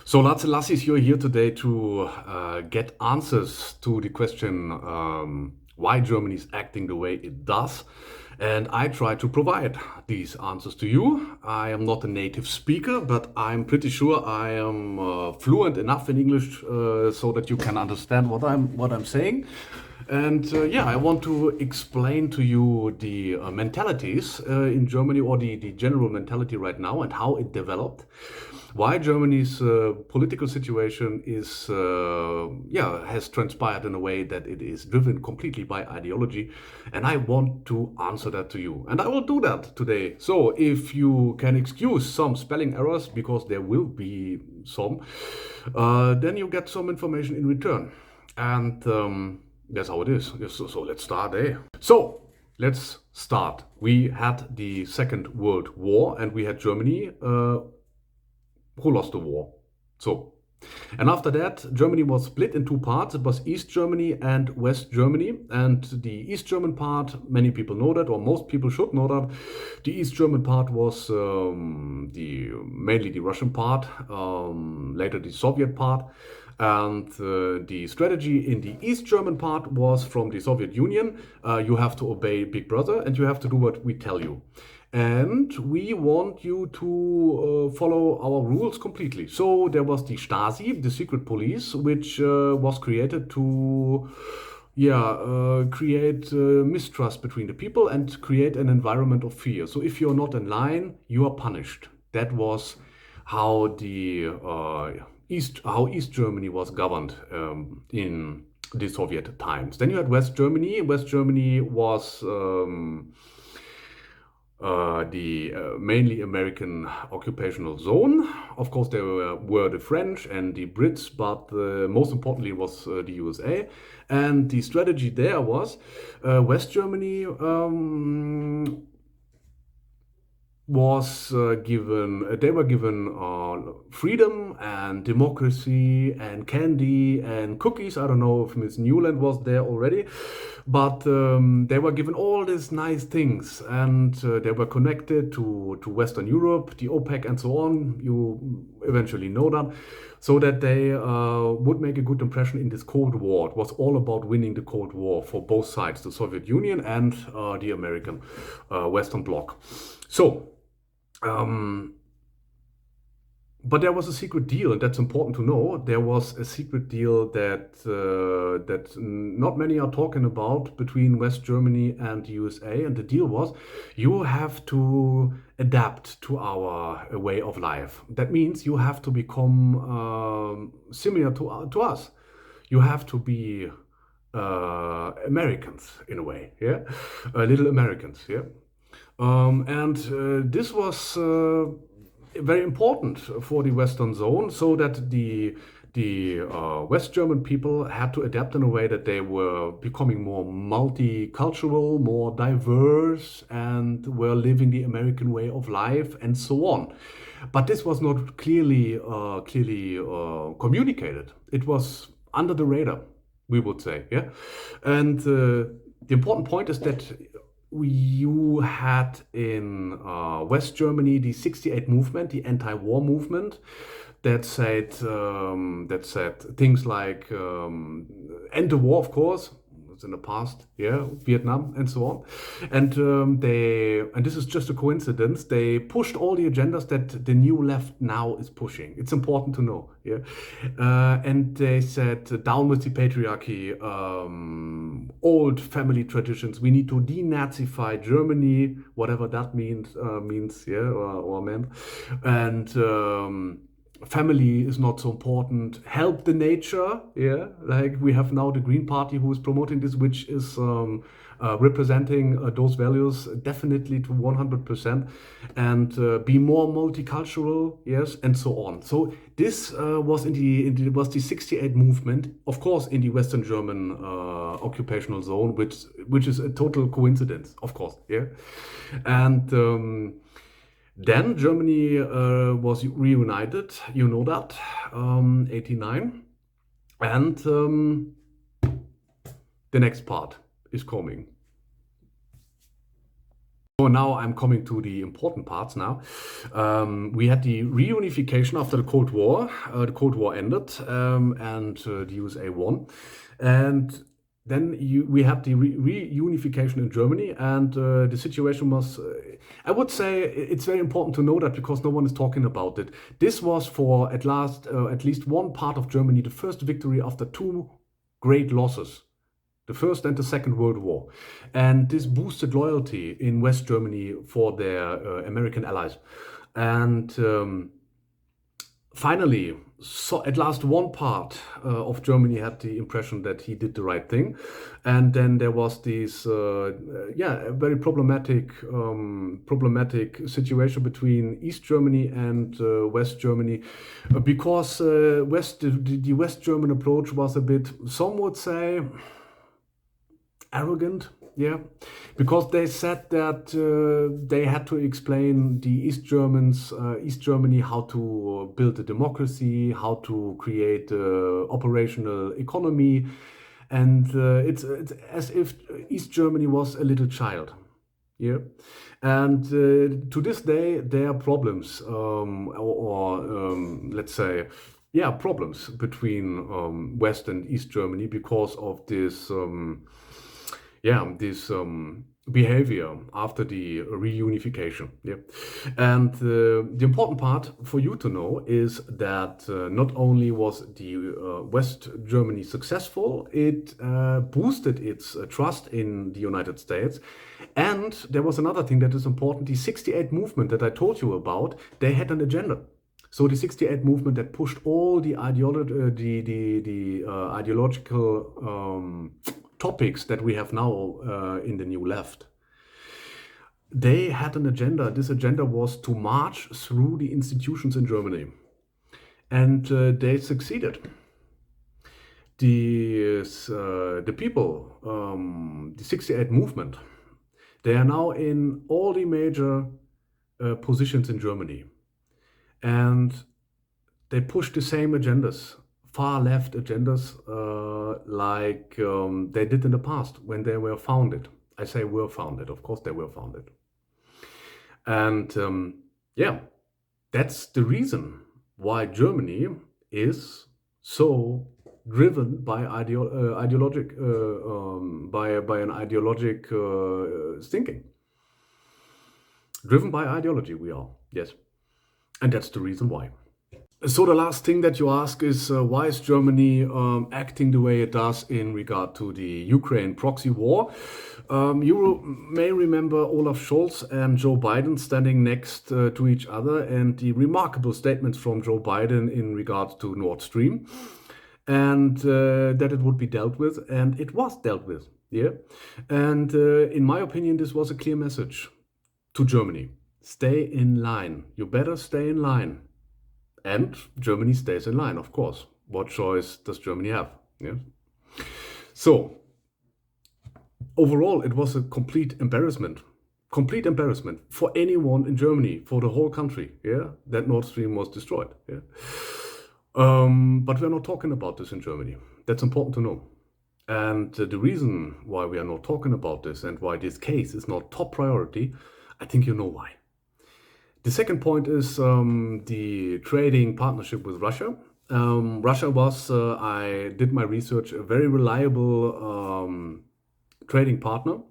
So, Lasse Lassis, you're here today to get answers to the question why Germany is acting the way it does. And I try to provide these answers to you. I am not a native speaker, but I'm pretty sure I am fluent enough in English so that you can understand what I'm saying. And yeah, I want to explain to you the mentalities in Germany, or the general mentality right now, and how it developed. Why Germany's political situation is, has transpired in a way that it is driven completely by ideology, and I want to answer that to you, and I will do that today. So, if you can excuse some spelling errors, because there will be some, then you get some information in return, and that's how it is. So let's start, eh? So let's start. We had the Second World War, and we had Germany who lost the war. So, and after that, Germany was split in two parts. It was East Germany and West Germany. And the East German part, many people know that, or most people should know that. The East German part was mainly the Russian part, later the Soviet part. And the strategy in the East German part was from the Soviet Union. You have to obey Big Brother, and you have to do what we tell you. And we want you to follow our rules completely. So there was the Stasi, the secret police, which was created to create mistrust between the people and create an environment of fear. So if you're not in line, you are punished. That was how East Germany was governed in the Soviet times. Then you had West Germany. West Germany was the mainly American occupational zone. Of course, there were the French and the Brits, but most importantly was the USA. And the strategy there was West Germany they were given freedom and democracy and candy and cookies. I don't know if Miss Newland was there already, but they were given all these nice things, and they were connected to Western Europe, the OPEC and so on. You eventually know that. So that they would make a good impression in this Cold War. It was all about winning the Cold War for both sides, the Soviet Union and the American Western Bloc. So, but there was a secret deal, and that's important to know. There was a secret deal that not many are talking about between West Germany and the USA. And the deal was, you have to adapt to our way of life. That means you have to become similar to us. You have to be Americans in a way, yeah, little Americans, yeah. And this was very important for the Western zone, so that the West German people had to adapt in a way that they were becoming more multicultural, more diverse, and were living the American way of life, and so on. But this was not clearly communicated. It was under the radar, we would say, yeah. And the important point is that you had in West Germany the '68 movement, the anti-war movement, that said things like end the war, of course. It's in the past, yeah, Vietnam and so on, and this is just a coincidence. They pushed all the agendas that the new left now is pushing. It's important to know, yeah, and they said down with the patriarchy, old family traditions. We need to denazify Germany, whatever that means, yeah, or meant, and family is not so important. Help the nature, yeah. Like we have now the Green Party who is promoting this, which is representing those values definitely to 100%, and be more multicultural, yes, and so on. So this was the '68 movement, of course, in the Western German occupational zone, which is a total coincidence, of course, yeah, and. Then Germany was reunited, you know that, '89. And the next part is coming. So now I'm coming to the important parts now. We had the reunification after the Cold War. The Cold War ended, and the USA won. And then we had the reunification in Germany, and the situation was, I would say it's very important to know that because no one is talking about it. This was for at least one part of Germany, the first victory after two great losses, the First and the Second World War. And this boosted loyalty in West Germany for their American allies. And finally, so at last one part of Germany had the impression that he did the right thing. And then there was this very problematic situation between East Germany and West Germany, because the West German approach was a bit, some would say, arrogant, yeah, because they said that they had to explain the East Germany, how to build a democracy, how to create operational economy, and it's as if East Germany was a little child, yeah. And to this day, there are problems, let's say, yeah, problems between West and East Germany because of this. This behavior after the reunification. Yeah. And the important part for you to know is that not only was the West Germany successful, it boosted its trust in the United States. And there was another thing that is important. The 68 movement that I told you about, they had an agenda. So the 68 movement that pushed all the ideological topics that we have now in the new left. They had an agenda. This agenda was to march through the institutions in Germany. And they succeeded. The people, the 68 movement, they are now in all the major positions in Germany. And they push the same agendas, far left agendas, like they did in the past when they were founded. I say were founded, of course they were founded. And that's the reason why Germany is so driven by an ideologic thinking. Driven by ideology, we are, yes. And that's the reason why. So the last thing that you ask is why is Germany acting the way it does in regard to the Ukraine proxy war? You may remember Olaf Scholz and Joe Biden standing next to each other, and the remarkable statements from Joe Biden in regard to Nord Stream, and that it would be dealt with, and it was dealt with. Yeah, and in my opinion, this was a clear message to Germany: stay in line. You better stay in line. And Germany stays in line, of course. What choice does Germany have? Yeah. So, overall, it was a complete embarrassment for anyone in Germany, for the whole country, yeah, that Nord Stream was destroyed. Yeah. But we're not talking about this in Germany. That's important to know. And the reason why we are not talking about this and why this case is not top priority, I think you know why. The second point is the trading partnership with Russia. Russia was, I did my research, a very reliable trading partner,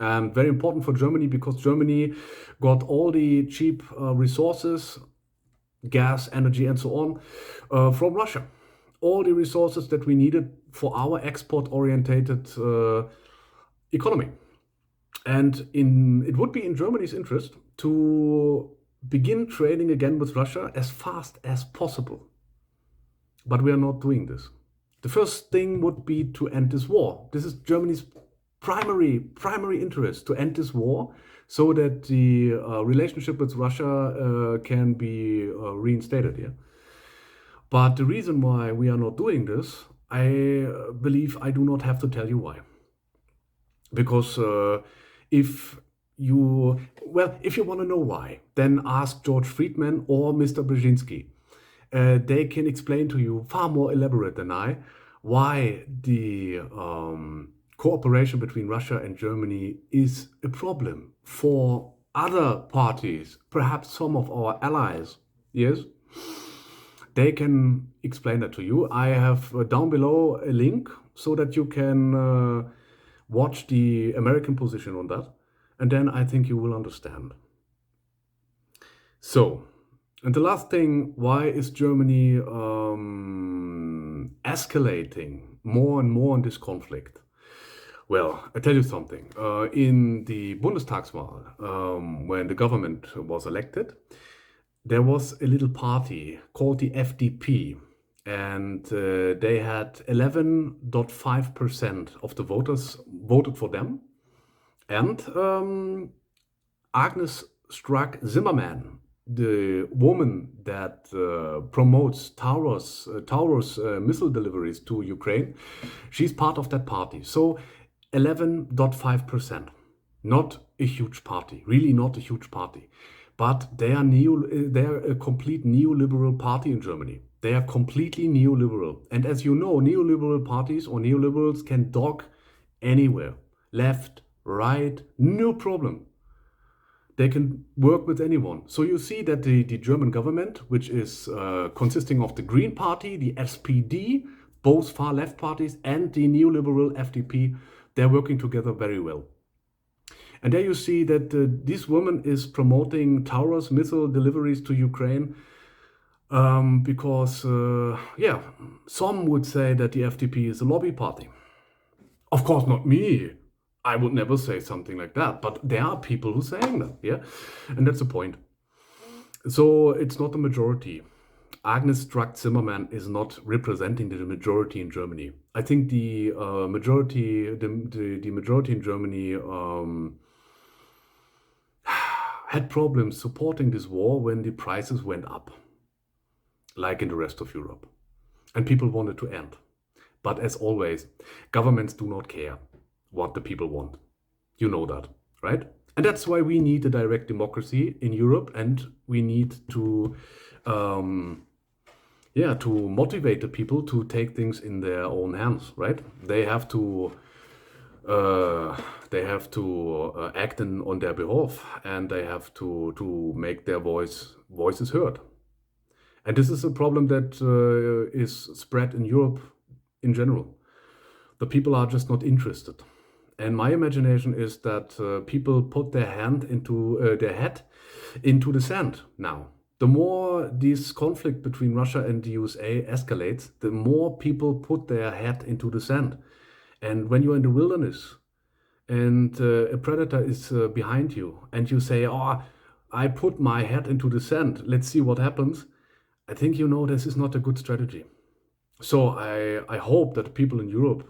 and very important for Germany because Germany got all the cheap resources, gas, energy, and so on, from Russia. All the resources that we needed for our export-orientated economy. And it would be in Germany's interest to begin trading again with Russia as fast as possible. But we are not doing this. The first thing would be to end this war. This is Germany's primary interest, to end this war so that the relationship with Russia can be reinstated. Yeah. But the reason why we are not doing this, I believe I do not have to tell you why. Because if you want to know why, then ask George Friedman or Mr. Brzezinski. They can explain to you far more elaborate than I why the cooperation between Russia and Germany is a problem for other parties, perhaps some of our allies. Yes, they can explain that to you. I have down below a link so that you can watch the American position on that, and then I think you will understand. So, and the last thing, why is Germany escalating more and more in this conflict? Well, I tell you something. In the Bundestagswahl, when the government was elected, there was a little party called the FDP, and they had 11.5% of the voters voted for them. And Agnes Strack-Zimmermann, the woman that promotes Taurus missile deliveries to Ukraine, she's part of that party. So 11.5%, not a huge party, really not a huge party. But they are a complete neoliberal party in Germany. They are completely neoliberal. And as you know, neoliberal parties or neoliberals can dog anywhere. Left, right, no problem. They can work with anyone. So you see that the German government, which is consisting of the Green Party, the SPD, both far left parties, and the neoliberal FDP, they're working together very well. And there you see that this woman is promoting Taurus missile deliveries to Ukraine because, yeah, some would say that the FDP is a lobby party. Of course, not me. I would never say something like that, but there are people who are saying that, yeah? And that's the point. So it's not the majority. Agnes Strack-Zimmermann is not representing the majority in Germany. I think the majority in Germany had problems supporting this war when the prices went up, like in the rest of Europe. And people wanted to end. But as always, governments do not care what the people want. You know that, right? And that's why we need a direct democracy in Europe, and we need to motivate the people to take things in their own hands, right? They have to act on their behalf, and they have to make their voices heard. And this is a problem that is spread in Europe in general. The people are just not interested. And my imagination is that people put their head into the sand now. The more this conflict between Russia and the USA escalates, the more people put their head into the sand. And when you're in the wilderness and a predator is behind you and you say, oh, I put my head into the sand, let's see what happens, I think you know this is not a good strategy. So I hope that people in Europe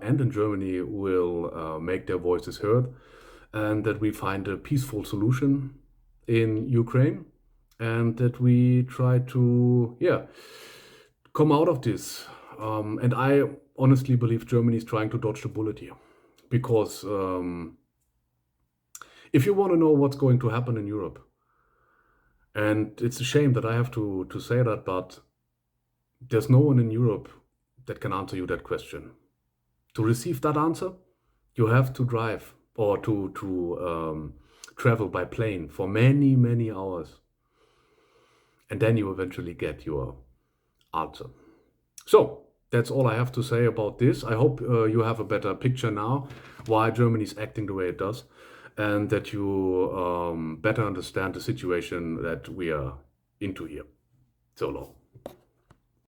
and in Germany will make their voices heard, and that we find a peaceful solution in Ukraine, and that we try to come out of this. And I honestly believe Germany is trying to dodge the bullet here, because if you want to know what's going to happen in Europe, and it's a shame that I have to say that, but there's no one in Europe that can answer you that question. To receive that answer, you have to drive or to travel by plane for many, many hours. And then you eventually get your answer. So that's all I have to say about this. I hope you have a better picture now why Germany is acting the way it does, and that you better understand the situation that we are into here. So long.